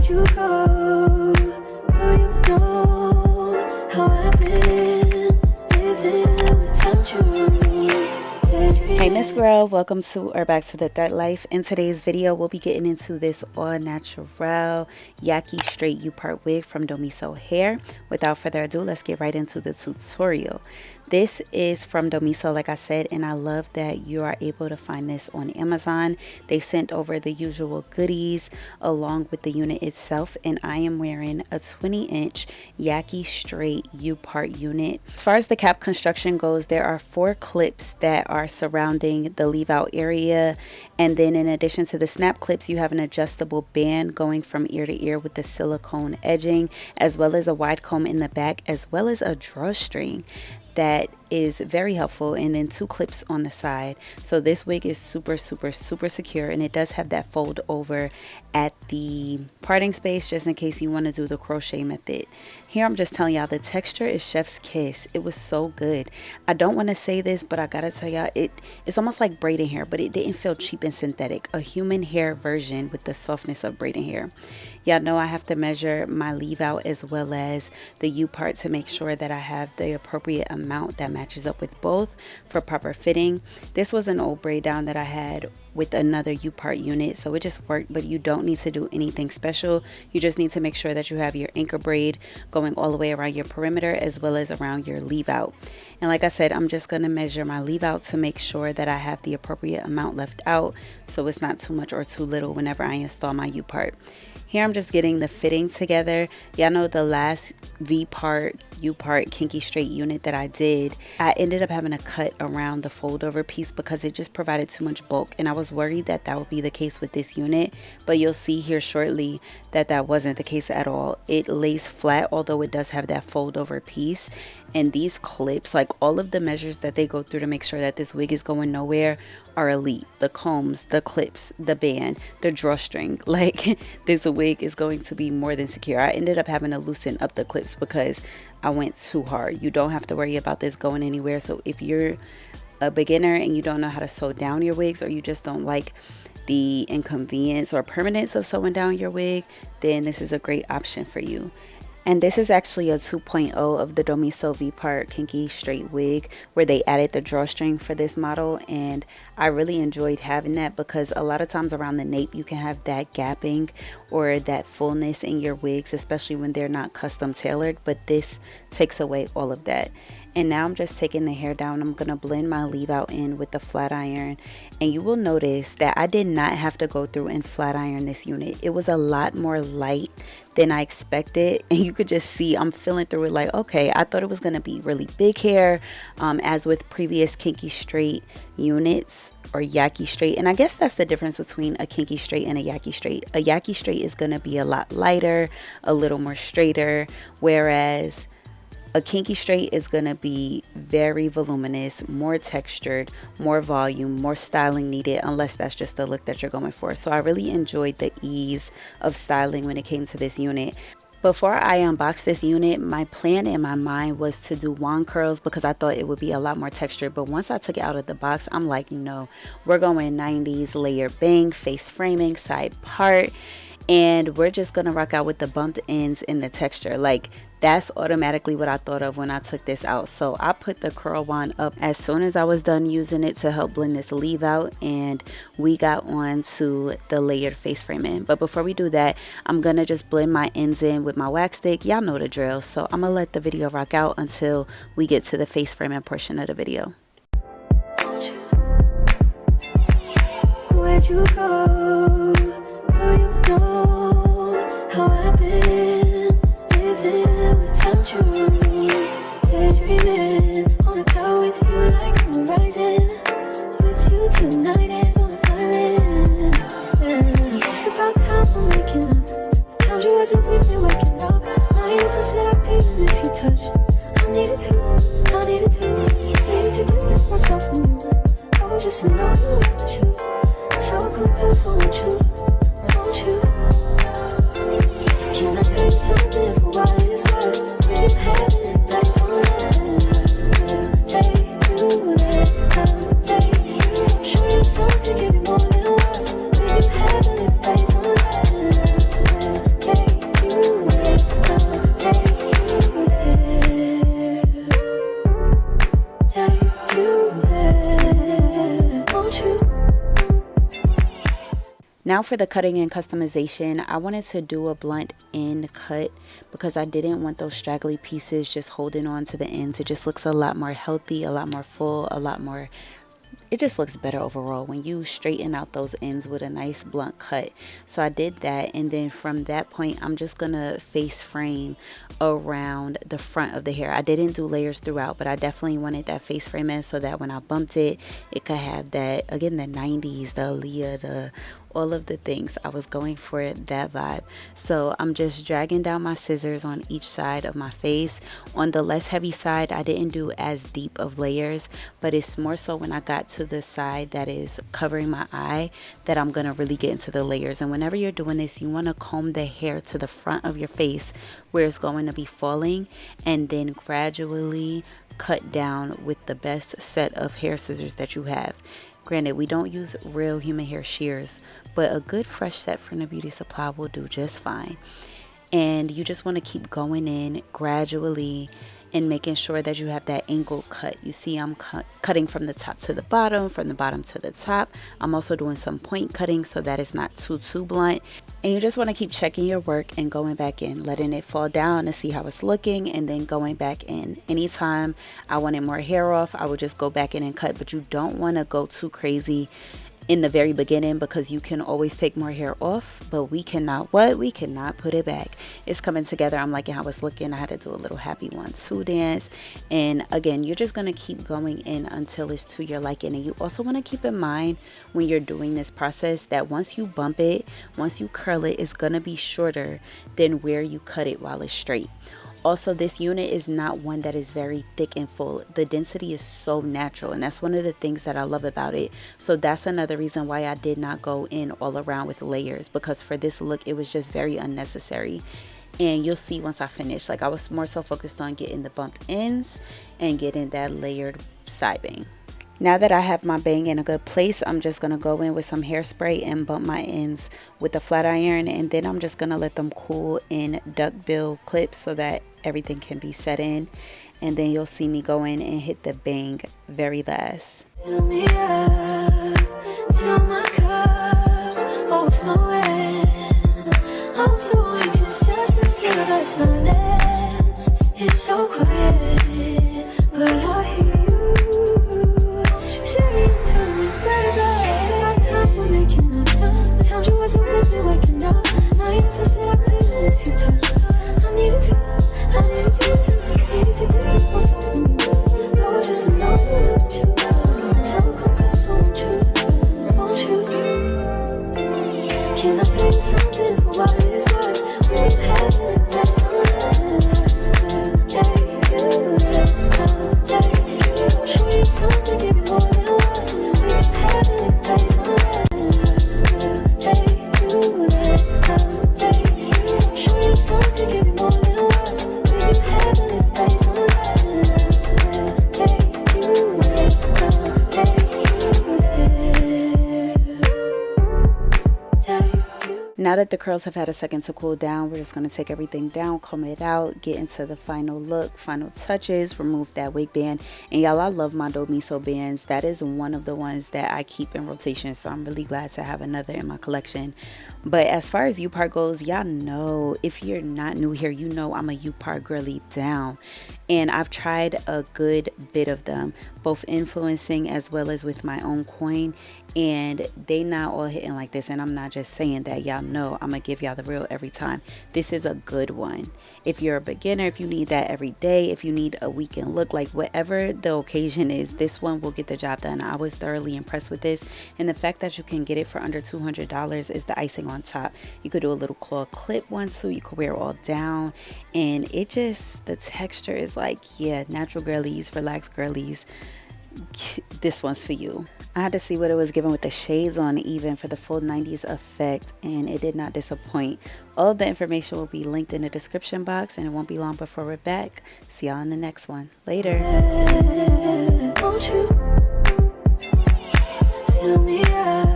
Where'd you go? Now you know how I've been living without you. Hey Miss Girl, welcome to or back to the Thread Life. In today's video, we'll be getting into this all natural Yaki straight U-part wig from Domiso hair. Without further ado, let's get right into the tutorial. This is from Domiso, like I said, and I love that you are able to find this on Amazon. They sent over the usual goodies along with the unit itself, and I am wearing a 20-inch Yaki straight U-part unit. As far as the cap construction goes, there are 4 clips that are surrounding the leave out area, and then in addition to the snap clips, you have an adjustable band going from ear to ear with the silicone edging, as well as a wide comb in the back, as well as a drawstring that is very helpful, and then 2 clips on the side. So this wig is super secure, and it does have that fold over at the parting space just in case you want to do the crochet method. Here I'm just telling y'all, the texture is chef's kiss. It was so good. I don't want to say this, but I gotta tell y'all, it's almost like braiding hair, but it didn't feel cheap and synthetic. A human hair version with the softness of braiding hair. Y'all know I have to measure my leave out as well as the U part to make sure that I have the appropriate amount that matches up with both for proper fitting. This was an old braid down that I had with another U-part unit, so it just worked, but you don't need to do anything special. You just need to make sure that you have your anchor braid going all the way around your perimeter as well as around your leave out. And like I said, I'm just going to measure my leave out to make sure that I have the appropriate amount left out so it's not too much or too little whenever I install my U-part. Here I'm just getting the fitting together. Y'all know the last V-part, U-part kinky straight unit that I did, I ended up having to cut around the fold over piece because it just provided too much bulk, and I was worried that that would be the case with this unit, but you'll see here shortly that that wasn't the case at all. It lays flat, although it does have that fold over piece, and these clips, like all of the measures that they go through to make sure that this wig is going nowhere, are elite. The combs, the clips, the band, the drawstring, like this wig is going to be more than secure. I ended up having to loosen up the clips because I went too hard. You don't have to worry about this going anywhere. So if you're a beginner and you don't know how to sew down your wigs, or you just don't like the inconvenience or permanence of sewing down your wig, then this is a great option for you. And this is actually a 2.0 of the Domiso V-part kinky straight wig, where they added the drawstring for this model, and I really enjoyed having that because a lot of times around the nape you can have that gapping or that fullness in your wigs, especially when they're not custom tailored, but this takes away all of that. And now I'm just taking the hair down. I'm going to blend my leave out in with the flat iron. And you will notice that I did not have to go through and flat iron this unit. It was a lot more light than I expected. And you could just see I'm feeling through it like, okay, I thought it was going to be really big hair, as with previous kinky straight units or Yaki straight. And I guess that's the difference between a kinky straight and a Yaki straight. A Yaki straight is going to be a lot lighter, a little more straighter, whereas a kinky straight is going to be very voluminous, more textured, more volume, more styling needed, unless that's just the look that you're going for. So I really enjoyed the ease of styling when it came to this unit. Before I unboxed this unit, my plan in my mind was to do wand curls because I thought it would be a lot more textured. But once I took it out of the box, I'm like, no, we're going 90s layer bang, face framing, side part. And we're just going to rock out with the bumped ends in the texture. Like, that's automatically what I thought of when I took this out. So I put the curl wand up as soon as I was done using it to help blend this leave out, and we got on to the layered face framing. But before we do that, I'm going to just blend my ends in with my wax stick. Y'all know the drill. So I'm going to let the video rock out until we get to the face framing portion of the video. Where'd you go? Now you know how I've been living without you. Daydreaming on a cloud with you like horizon. With you tonight is on an island. It's about time for waking up. Found you wasn't with me waking up. Now you feel seductive, miss your touch. I needed to distance myself from you. I was just to know you want you. So confused for what you Now for the cutting and customization, I wanted to do a blunt end cut because I didn't want those straggly pieces just holding on to the ends. It just looks a lot more healthy, a lot more full, a lot more, it just looks better overall when you straighten out those ends with a nice blunt cut. So I did that, and then from that point I'm just gonna face frame around the front of the hair. I didn't do layers throughout, but I definitely wanted that face frame in so that when I bumped it, it could have that, again, the 90s, the Aaliyah, the all of the things. I was going for that vibe. So I'm just dragging down my scissors on each side of my face. On the less heavy side, I didn't do as deep of layers, but it's more so when I got to the side that is covering my eye that I'm gonna really get into the layers. And whenever you're doing this, you want to comb the hair to the front of your face where it's going to be falling, and then gradually cut down with the best set of hair scissors that you have. Granted, we don't use real human hair shears, but a good fresh set from the beauty supply will do just fine. And you just want to keep going in gradually and making sure that you have that angle cut. You see I'm cutting from the top to the bottom, from the bottom to the top. I'm also doing some point cutting so that it's not too blunt. And you just want to keep checking your work and going back in, letting it fall down to see how it's looking, and then going back in. Anytime I wanted more hair off, I would just go back in and cut, but you don't want to go too crazy in the very beginning because you can always take more hair off, but we cannot put it back. It's coming together. I'm liking how it's looking. I had to do a little happy 1-2 dance. And again, you're just going to keep going in until it's to your liking. And you also want to keep in mind when you're doing this process that once you bump it, once you curl it, it's going to be shorter than where you cut it while it's straight. Also, this unit is not one that is very thick and full. The density is so natural, and that's one of the things that I love about it. So that's another reason why I did not go in all around with layers, because for this look, it was just very unnecessary. And you'll see once I finish, like I was more so focused on getting the bumped ends and getting that layered side bang. Now that I have my bang in a good place, I'm just going to go in with some hairspray and bump my ends with a flat iron, and then I'm just going to let them cool in duckbill clips so that everything can be set in. And then you'll see me go in and hit the bang very last. Fill me up till my cup's overflowing. I'm so anxious just to feel the silence. It's so quiet, but I hear saying to me, baby, say our time, we're making up time. The times you wasn't with me waking up. Now you never said I couldn't miss you touch. I needed to distance myself from you. I was just alone with you. So come close, won't you? Can I tell you something for what it is worth? We've had it, that's all that take you there. I'll take you. Show you something, give me more than words. We've had it, that's all that take you there. I'll take you. Show you something, give me more than words. We've had it, that's all that take you there. I'll take you there. Now that the curls have had a second to cool down, we're just going to take everything down, comb it out, get into the final look, final touches, remove that wig band. And y'all, I love my Domiso bands. That is one of the ones that I keep in rotation, so I'm really glad to have another in my collection. But as far as U-part goes, y'all know, if you're not new here, you know I'm a U-part girly down. And I've tried a good bit of them, both influencing as well as with my own coin, and they not all hitting like this. And I'm not just saying that, y'all know I'm gonna give y'all the real every time. This is a good one. If you're a beginner, if you need that every day, if you need a weekend look, like whatever the occasion is, this one will get the job done. I was thoroughly impressed with this, and the fact that you can get it for under $200 is the icing on top. You could do a little claw clip one too. You could wear it all down, and it just, the texture is like, yeah, natural girlies, relaxed girlies, this one's for you. I had to see what it was given with the shades on even for the full 90s effect, and it did not disappoint. All of the information will be linked in the description box, and it won't be long before we're back. See y'all in the next one. Later. Won't you fill me up